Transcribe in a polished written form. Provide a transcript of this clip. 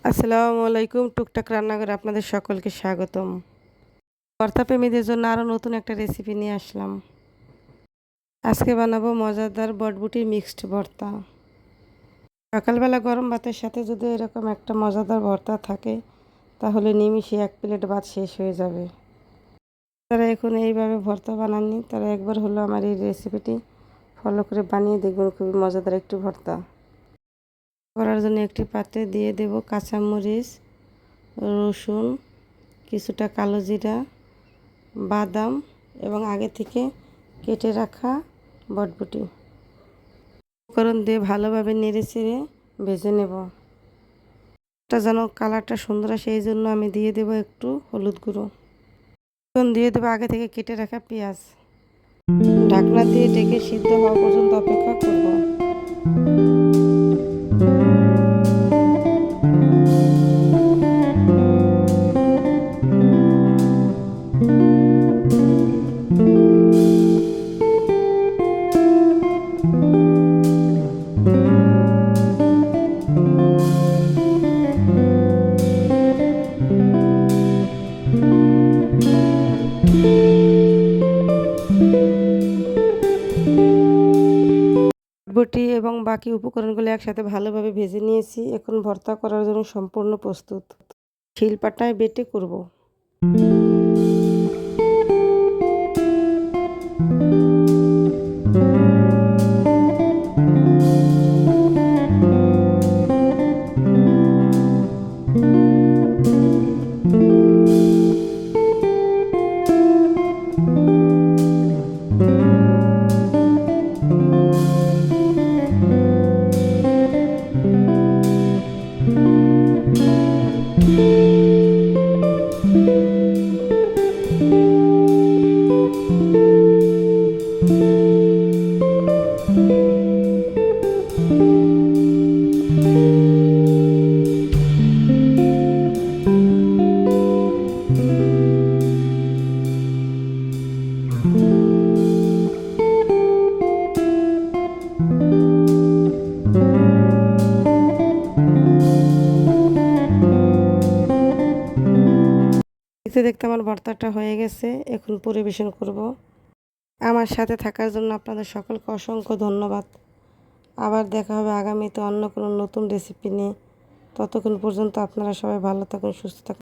আসসালামু আলাইকুম। টুকটাক রান্নাঘরে আপনাদের সকলকে স্বাগতম। ভর্তা প্রেমীদের জন্য আরও নতুন একটা রেসিপি নিয়ে আসলাম। আজকে বানাবো মজাদার বটবুটির মিক্সড ভর্তা। সকালবেলা গরম ভাতের সাথে যদি এরকম একটা মজাদার ভর্তা থাকে তাহলে নিমিষে এক প্লেট ভাত শেষ হয়ে যাবে। যারা এখন এইভাবে ভর্তা বানাননি তারা একবার হলো আমার এই রেসিপিটি ফলো করে বানিয়ে দেখবেন, খুবই মজাদার একটি ভর্তা। করার জন্য একটি পাত্রে দিয়ে দেব কাঁচামরিচ, রসুন, কিছুটা কালো জিরা, বাদাম এবং আগে থেকে কেটে রাখা বটবুটি উপকরণ দিয়ে ভালোভাবে নেড়ে চেড়ে ভেজে নেব। এটা যেন কালারটা সুন্দর আসে এই জন্য আমি দিয়ে দেব একটু হলুদ গুঁড়ো। এখন দিয়ে দেবো আগে থেকে কেটে রাখা পেঁয়াজ। ঢাকনা দিয়ে ঢেকে সিদ্ধ হওয়া পর্যন্ত অপেক্ষা করব। বটবুটি এবং বাকি উপকরণগুলো একসাথে ভালোভাবে ভেজে নিয়েছি। এখন ভর্তা করার জন্য সম্পূর্ণ প্রস্তুত। শিলপাটায় বেটে করব। দেখতে দেখতে আমার ভর্তাটা হয়ে গেছে। এখন পরিবেশন করব। আমার সাথে থাকার জন্য আপনাদের সকলকে অসংখ্য ধন্যবাদ। আবার দেখা হবে আগামীতে অন্য কোনো নতুন রেসিপি নিয়ে। ততক্ষণ পর্যন্ত আপনারা সবাই ভালো থাকুন, সুস্থ থাকুন।